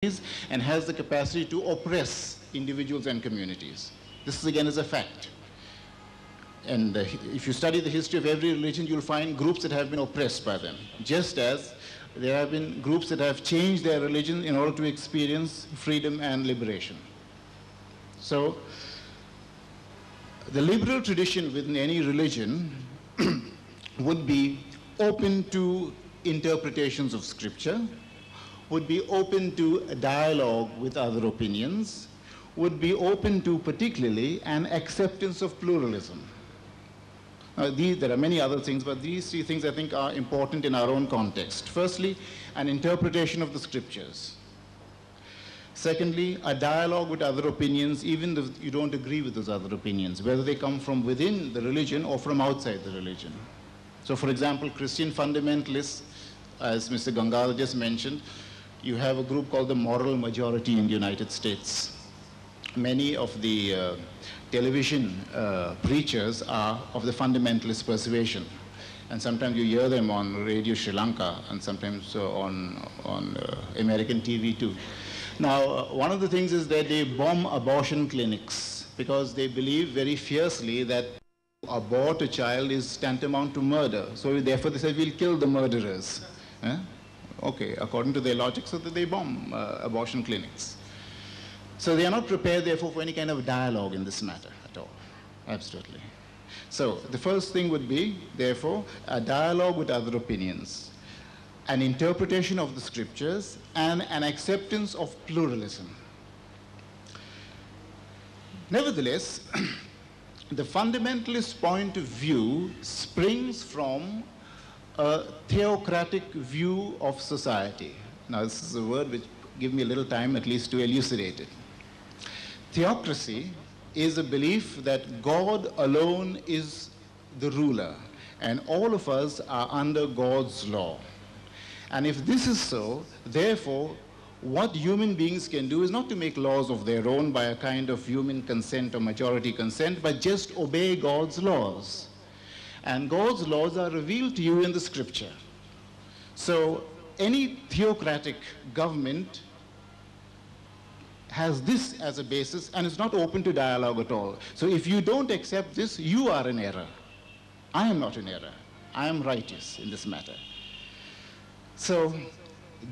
and has the capacity to oppress individuals and communities. This again is a fact. And if you study the history of every religion, you'll find groups that have been oppressed by them, just as there have been groups that have changed their religion in order to experience freedom and liberation. So, the liberal tradition within any religion would be open to interpretations of scripture, would be open to a dialogue with other opinions, would be open to particularly an acceptance of pluralism. There are many other things, but these three things I think are important in our own context. Firstly, an interpretation of the scriptures. Secondly, a dialogue with other opinions, even if you don't agree with those other opinions, whether they come from within the religion or from outside the religion. So for example, Christian fundamentalists, as Mr. Gangadhar just mentioned, you have a group called the Moral Majority in the United States. Many of the television preachers are of the fundamentalist persuasion. And sometimes you hear them on Radio Sri Lanka and sometimes on American TV too. Now, one of the things is that they bomb abortion clinics because they believe very fiercely that to abort a child is tantamount to murder. So therefore they say, we'll kill the murderers. Okay, according to their logic, so that they bomb abortion clinics. So they are not prepared, therefore, for any kind of dialogue in this matter at all. Absolutely. So the first thing would be, therefore, a dialogue with other opinions, an interpretation of the scriptures, and an acceptance of pluralism. Nevertheless, the fundamentalist point of view springs from a theocratic view of society. Now, this is a word which give me a little time at least to elucidate it. Theocracy is a belief that God alone is the ruler, and all of us are under God's law. And if this is so, therefore, what human beings can do is not to make laws of their own by a kind of human consent or majority consent, but just obey God's laws. And God's laws are revealed to you in the scripture. So any theocratic government has this as a basis and is not open to dialogue at all. So if you don't accept this, you are in error. I am not in error. I am righteous in this matter. So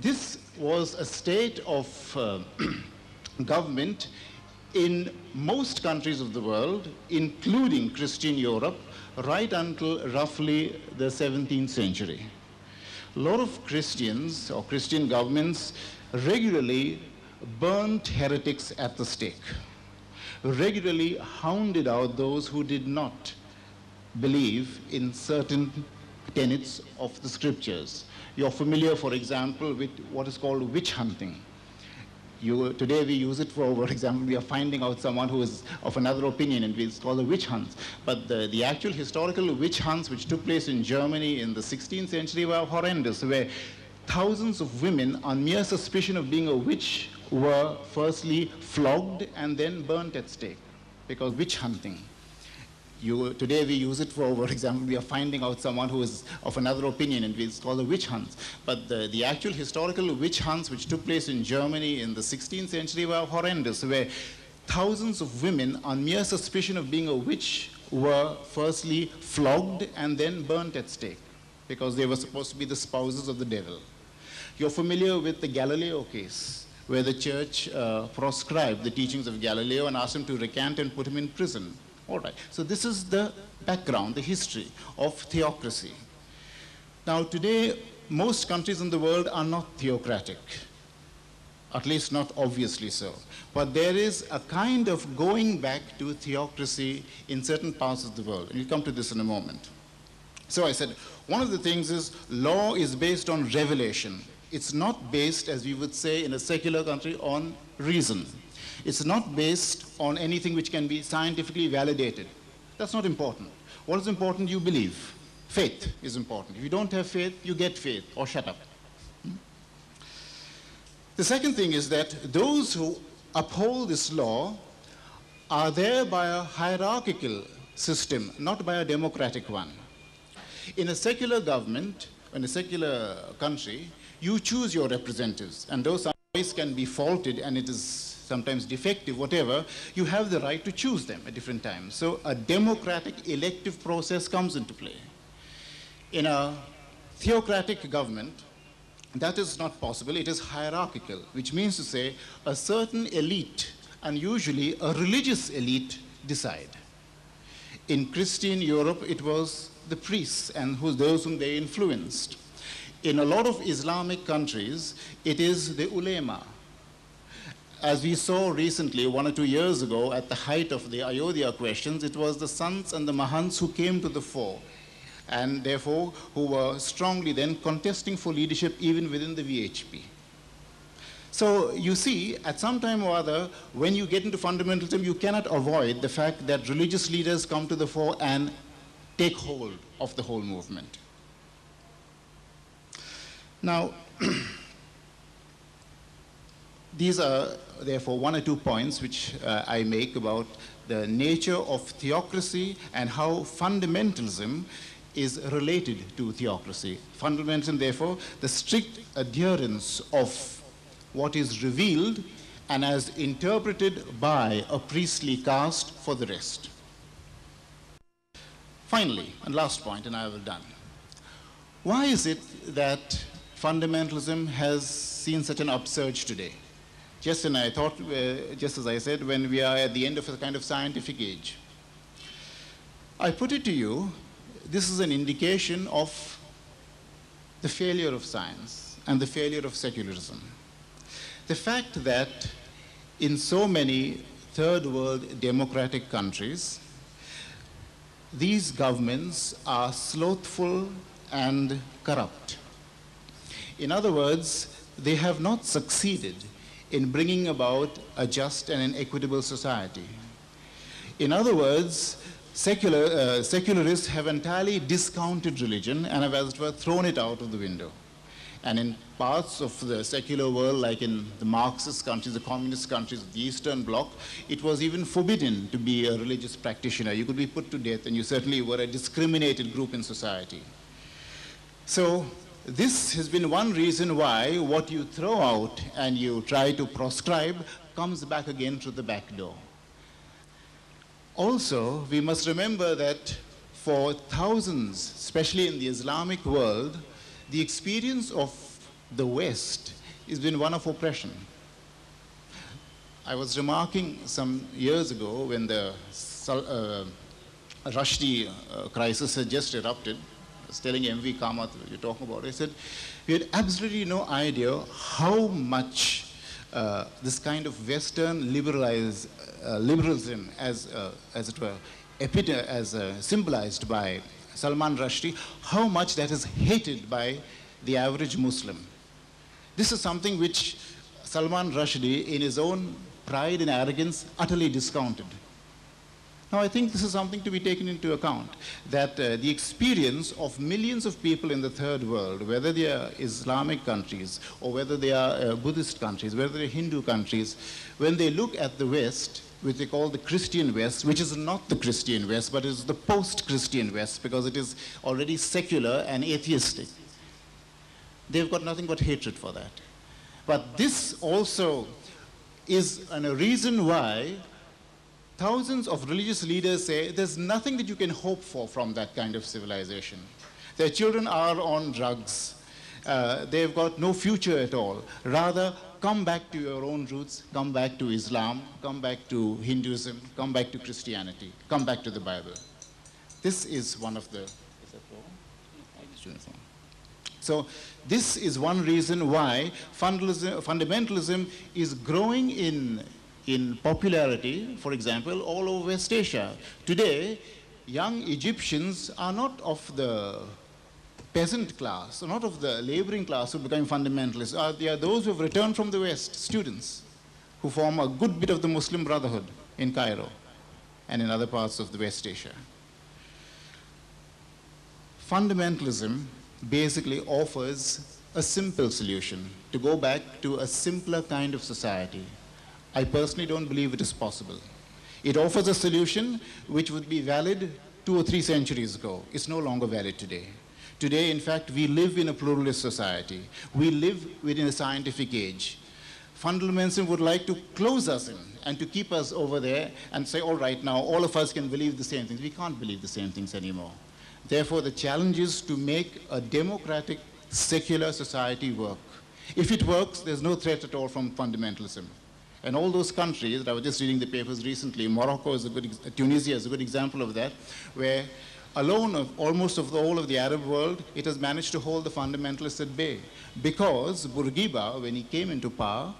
this was a state of government in most countries of the world, including Christian Europe, right until roughly the 17th century. A lot of Christians or Christian governments regularly burnt heretics at the stake, regularly hounded out those who did not believe in certain tenets of the scriptures. You're familiar, for example, with what is called witch hunting. Today we use it for example, we are finding out someone who is of another opinion, and it's called the witch hunts. But the actual historical witch hunts which took place in Germany in the 16th century were horrendous, where thousands of women on mere suspicion of being a witch were firstly flogged and then burnt at stake, because witch hunting. Today we use it for example, we are finding out someone who is of another opinion, and it's called the witch hunts. But the actual historical witch hunts which took place in Germany in the 16th century were horrendous, where thousands of women on mere suspicion of being a witch were firstly flogged and then burnt at stake, because they were supposed to be the spouses of the devil. You're familiar with the Galileo case, where the church proscribed the teachings of Galileo and asked him to recant and put him in prison. All right, so this is the background, the history of theocracy. Now today, most countries in the world are not theocratic, at least not obviously so. But there is a kind of going back to theocracy in certain parts of the world, and we'll come to this in a moment. So I said, one of the things is law is based on revelation. It's not based, as we would say in a secular country, on reason. It's not based on anything which can be scientifically validated. That's not important. What is important? You believe. Faith is important. If you don't have faith, you get faith, or shut up. The second thing is that those who uphold this law are there by a hierarchical system, not by a democratic one. In a secular government, in a secular country, you choose your representatives, and those are choice can be faulted and it is sometimes defective, whatever, you have the right to choose them at different times. So a democratic elective process comes into play. In a theocratic government, that is not possible. It is hierarchical, which means to say a certain elite, and usually a religious elite, decide. In Christian Europe, it was the priests and those whom they influenced. In a lot of Islamic countries, it is the ulema. As we saw recently, 1 or 2 years ago, at the height of the Ayodhya questions, it was the sons and the mahants who came to the fore, and therefore who were strongly then contesting for leadership even within the VHP. So you see, at some time or other, when you get into fundamentalism, you cannot avoid the fact that religious leaders come to the fore and take hold of the whole movement. Now, these are therefore 1 or 2 points which I make about the nature of theocracy and how fundamentalism is related to theocracy. Fundamentalism, therefore, the strict adherence of what is revealed and as interpreted by a priestly caste for the rest. Finally, and last point, and I will done. Why is it that fundamentalism has seen such an upsurge today? Just as I said, when we are at the end of a kind of scientific age. I put it to you, this is an indication of the failure of science and the failure of secularism. The fact that in so many third world democratic countries, these governments are slothful and corrupt. In other words, they have not succeeded in bringing about a just and an equitable society. In other words, secularists have entirely discounted religion and have, as it were, thrown it out of the window. And in parts of the secular world, like in the Marxist countries, the communist countries of the Eastern Bloc, it was even forbidden to be a religious practitioner. You could be put to death, and you certainly were a discriminated group in society. So this has been one reason why what you throw out and you try to proscribe comes back again through the back door. Also, we must remember that for thousands, especially in the Islamic world, the experience of the West has been one of oppression. I was remarking some years ago when the Rushdie crisis had just erupted. I was telling M.V. Kamath, you're talking about it, I said, we had absolutely no idea how much this kind of Western liberalism, as it were, symbolized by Salman Rushdie, how much that is hated by the average Muslim. This is something which Salman Rushdie, in his own pride and arrogance, utterly discounted. Now, I think this is something to be taken into account, that the experience of millions of people in the third world, whether they are Islamic countries or whether they are Buddhist countries, whether they are Hindu countries, when they look at the West, which they call the Christian West, which is not the Christian West, but is the post-Christian West, because it is already secular and atheistic. They've got nothing but hatred for that. But this also is a reason why thousands of religious leaders say there's nothing that you can hope for from that kind of civilization. Their children are on drugs. They've got no future at all. Rather, come back to your own roots, come back to Islam, come back to Hinduism, come back to Christianity, come back to the Bible. This is one of the... So this is one reason why fundamentalism is growing in popularity, for example, all over West Asia. Today, young Egyptians are not of the peasant class, or not of the laboring class who become fundamentalists. They are those who have returned from the West, students, who form a good bit of the Muslim Brotherhood in Cairo and in other parts of the West Asia. Fundamentalism basically offers a simple solution to go back to a simpler kind of society. I personally don't believe it is possible. It offers a solution which would be valid 2 or 3 centuries ago. It's no longer valid today. Today, in fact, we live in a pluralist society. We live within a scientific age. fundamentalism would like to close us in and to keep us over there and say, all right, now all of us can believe the same things. We can't believe the same things anymore. Therefore, the challenge is to make a democratic, secular society work. If it works, there's no threat at all from fundamentalism. And all those countries, that I was just reading the papers recently, Morocco is a good, Tunisia is a good example of that, where alone of almost of the whole of the Arab world, it has managed to hold the fundamentalists at bay. Because Bourguiba, when he came into power,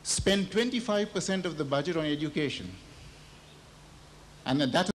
spent 25% of the budget on education. And that